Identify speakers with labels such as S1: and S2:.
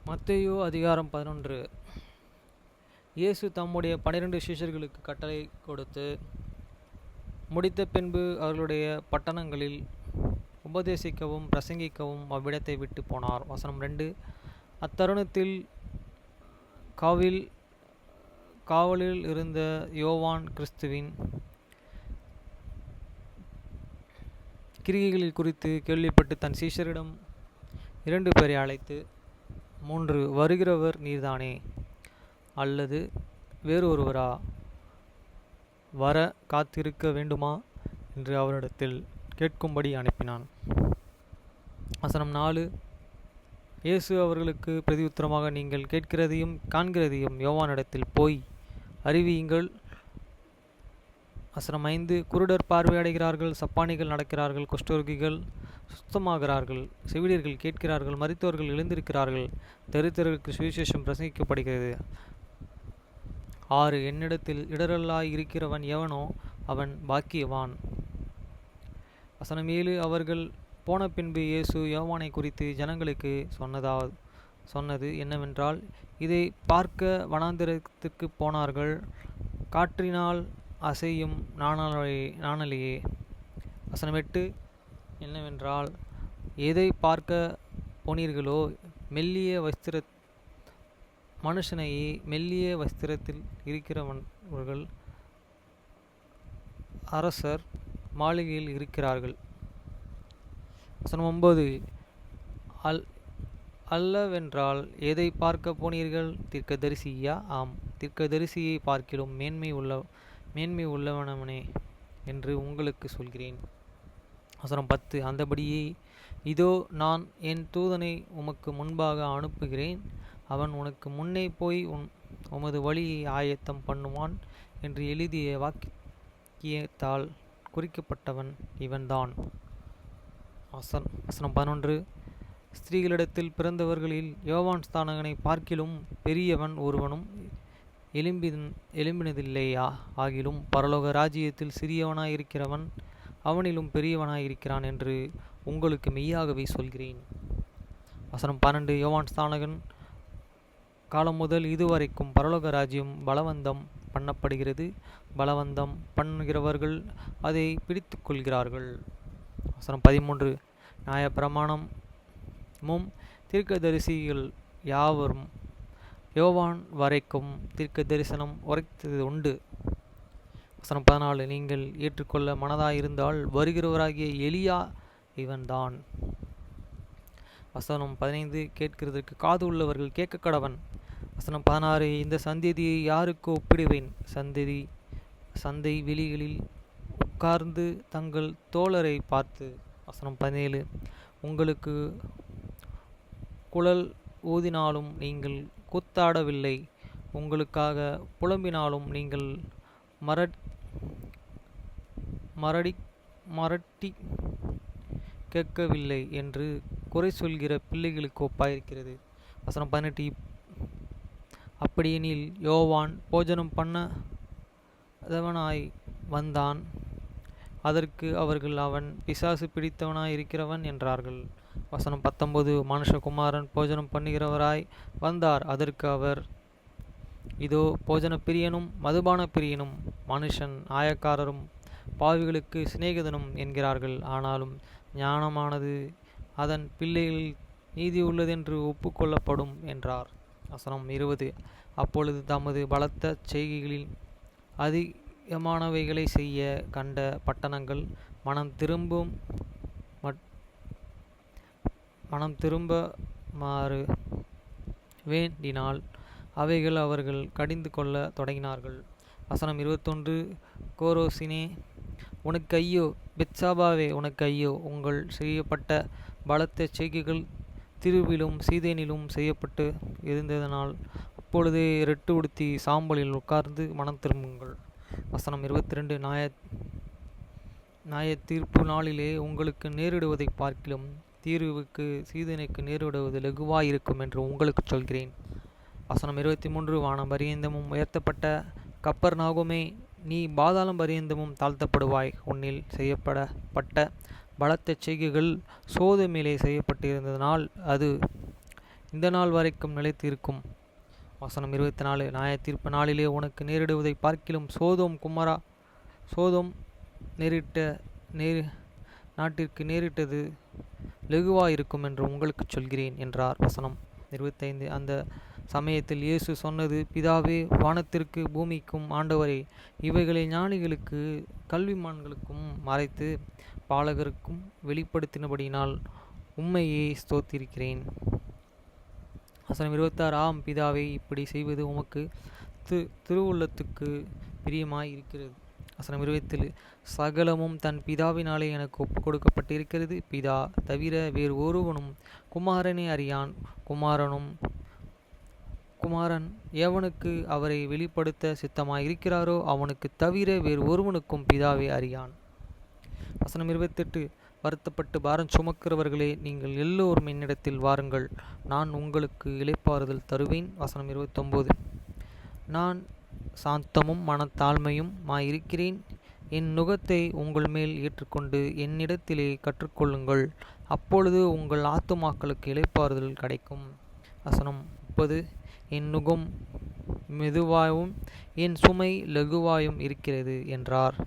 S1: மத்தேயு அதிகாரம் 11. இயேசு தம்முடைய 12 சீஷர்களுக்கு கட்டளை கொடுத்து முடித்த பின்பு அவர்களுடைய பட்டணங்களில் உபதேசிக்கவும் பிரசங்கிக்கவும் அவ்விடத்தை விட்டு போனார். வசனம் 2. அத்தருணத்தில் காவலில் இருந்த யோவான் கிறிஸ்துவின் கிரியைகளில் குறித்து கேள்விப்பட்டு தன் சீஷரிடம் 2 பேரை அழைத்து, 3 வருகிறவர் நீர்தானே, அல்லது வேறு ஒருவரா வர காத்திருக்க வேண்டுமா என்று அவரிடத்தில் கேட்கும்படி அனுப்பினான். வசனம் 4. இயேசு அவர்களுக்கு பிரதியுத்தரமாக, நீங்கள் கேட்கிறதையும் காண்கிறதையும் யோவானிடத்தில் போய் அறிவியுங்கள். வசனம் 5. குருடர் பார்வையடைகிறார்கள், சப்பானிகள் நடக்கிறார்கள், குஷ்டரோகிகள் சுத்தமாகிறார்கள், செவிலியர்கள் கேட்கிறார்கள், மரித்தோர்கள் எழுந்திருக்கிறார்கள், தரித்திரருக்கு சுவிசேஷம் பிரசங்கிக்கப்படுகிறது. 6. என்னிடத்தில் இடரலாய் இருக்கிறவன் எவனோ அவன் பாக்கியவான். வசனம் 7. அவர்கள் போன பின்பு இயேசு யோவானை குறித்து ஜனங்களுக்கு சொன்னது என்னவென்றால், இதை பார்க்க வனாந்திரத்துக்கு போனார்கள், காற்றினால் அசையும் நாணலையே. வசனம் 8. என்னவென்றால், எதை பார்க்க போனீர்களோ, மனுஷனையே மெல்லிய வஸ்திரத்தில் இருக்கிறவர்கள் அரசர் மாளிகையில் இருக்கிறார்கள். வசனம் 9. அல்லவென்றால் எதை பார்க்க போனீர்கள், தீர்க்கதரிசியா? ஆம், தீர்க்கதரிசியை பார்க்கிலும் மேன்மை உள்ளவனவனே என்று உங்களுக்கு சொல்கிறேன். வசனம் 10. அந்தபடியே இதோ நான் என் தூதனை உமக்கு முன்பாக அனுப்புகிறேன், அவன் உனக்கு முன்னே போய் உமது வழியை ஆயத்தம் பண்ணுவான் என்று எழுதிய வாக்கியத்தால் குறிக்கப்பட்டவன் இவன்தான். வசனம் 11. ஸ்திரீகளிடத்தில் பிறந்தவர்களில் யோவான் ஸ்நானகனை பார்க்கிலும் பெரியவன் ஒருவனும் எழும்பினதில்லையா? ஆகிலும் பரலோக ராஜ்யத்தில் சிறியவனாயிருக்கிறவன் அவனிலும் பெரியவனாயிருக்கிறான் என்று உங்களுக்கு மெய்யாகவே சொல்கிறேன். வசனம் 12. யோவான் ஸ்நானகன் காலம் முதல் இதுவரைக்கும் பரலோக ராஜ்யம் பலவந்தம் பண்ணப்படுகிறது, பலவந்தம் பண்ணுகிறவர்கள் அதை பிடித்து கொள்கிறார்கள். வசனம் 13. நியாயப்பிரமாணமும் தீர்க்கதரிசிகள் யாவரும் யோவான் வரைக்கும் தீர்க்க தரிசனம் உரைத்தது உண்டு. வசனம் 14. நீங்கள் ஏற்றுக்கொள்ள மனதாயிருந்தால் வருகிறவராகிய எலியா இவன்தான். வசனம் 15. கேட்கிறதற்கு காது உள்ளவர்கள் கேட்க கடவன். வசனம் 16. இந்த சந்ததியை யாருக்கு ஒப்பிடுவேன்? சந்தை வெளிகளில் உட்கார்ந்து தங்கள் தோழரை பார்த்து. வசனம் 17. உங்களுக்கு குழல் ஊதினாலும் நீங்கள் கூத்தாடவில்லை, உங்களுக்காக புலம்பினாலும் நீங்கள் மரட்டி கேட்கவில்லை என்று குறை சொல்கிற பிள்ளைகளுக்கு ஒப்பாயிருக்கிறது. வசனம் 18. அப்படியெனில் யோவான் போஜனம் பண்ணதவனாய் வந்தான், அதற்கு அவர்கள் அவன் பிசாசு பிடித்தவனாய் இருக்கிறவன் என்றார்கள். வசனம் 19. மனுஷகுமாரன் போஜனம் பண்ணுகிறவராய் வந்தார், அதற்கு அவர், இதோ போஜன பிரியனும் மதுபான பிரியனும் மனுஷன் ஆயக்காரரும் பாவிகளுக்கு சிநேகிதனும் என்கிறார்கள், ஆனாலும் ஞானமானது அதன் பிள்ளைகளில் நீதி உள்ளதென்று ஒப்புக்கொள்ளப்படும் என்றார். வசனம் 20. அப்பொழுது தமது பலத்த செய்கைகளில் அதிகமானவைகளை செய்ய கண்ட பட்டணங்கள் மனம் திரும்புமாறு வேண்டினால் அவைகள் அவர்கள் கடிந்து கொள்ள தொடங்கினார்கள். வசனம் 21. கோரோசினே உனக்கு ஐயோ, பெத்சாபாவே உனக்கு ஐயோ, உங்கள் செய்யப்பட்ட பலத்த செய்கைகள் தீருவிலும் சீதேனிலும் செய்யப்பட்டு இருந்ததனால் அப்பொழுதே ரெட்டு உடுத்தி சாம்பலில் உட்கார்ந்து மனம் திரும்புங்கள். வசனம் 22. நியாய தீர்ப்பு நாளிலே உங்களுக்கு நேரிடுவதை பார்க்கிலும் தீருவுக்கு சீதனுக்கு நேரிடுவது லகுவாயிருக்கும் என்று உங்களுக்கு சொல்கிறேன். வசனம் 23. வானம் பரியந்தமும் உயர்த்தப்பட்ட கப்பர்நாகுமே, நீ பாதாளம் பரியந்தமும் தாழ்த்தப்படுவாய், உன்னில் செய்யப்பட்ட பலத்த செய்கைகள் சோதோமிலே செய்யப்பட்டிருந்ததனால் அது இந்த நாள் வரைக்கும் நிலைத்து இருக்கும். வசனம் 24. நியாயத்தீர்ப்பு நாளிலே உனக்கு நேரிடுவதை பார்க்கிலும் சோதோம் நேரிட்ட நாட்டிற்கு நேரிட்டது லெகுவாயிருக்கும் என்று உங்களுக்கு சொல்கிறேன் என்றார். வசனம் 25. அந்த சமயத்தில் இயேசு சொன்னது, பிதாவே, வானத்திற்கு பூமிக்கும் ஆண்டவரே, இவைகளை ஞானிகளுக்கு கல்விமான்களுக்கும் மறைத்து பாலகருக்கும் வெளிப்படுத்தினபடியினால் உம்மையே ஸ்தோத்திரிக்கிறேன். வசனம் 26. ஆம் பிதாவே, இப்படி செய்வது உமக்கு திருவுள்ளத்துக்கு பிரியமாய் இருக்கிறது. வசனம் 27. சகலமும் தன் பிதாவினாலே எனக்கு ஒப்பு கொடுக்கப்பட்டிருக்கிறது. பிதா தவிர வேறு ஒருவனும் குமாரனை அறியான். குமாரன் எவனுக்கு அவரை வெளிப்படுத்த சித்தமாய் இருக்கிறாரோ அவனுக்கு தவிர வேறு ஒருவனுக்கும் பிதாவை அறியான். வசனம் 28. வருத்தப்பட்டு பாரம் சுமக்கிறவர்களே, நீங்கள் எல்லோரும் என்னிடத்தில் வாருங்கள், நான் உங்களுக்கு இளைப்பாறுதல் தருவேன். வசனம் 29. நான் சாந்தமும் மனத்தாழ்மையும் இருக்கிறேன். என் நுகத்தை உங்கள் மேல் ஏற்றுக்கொண்டு என்னிடத்திலே கற்றுக்கொள்ளுங்கள், அப்பொழுது உங்கள் ஆத்துமாக்களுக்கு இளைப்பாறுதல் கிடைக்கும். வசனம் 30. என் நுகம் மெதுவாயும் என் சுமை லகுவாயும் இருக்கிறது என்றார்.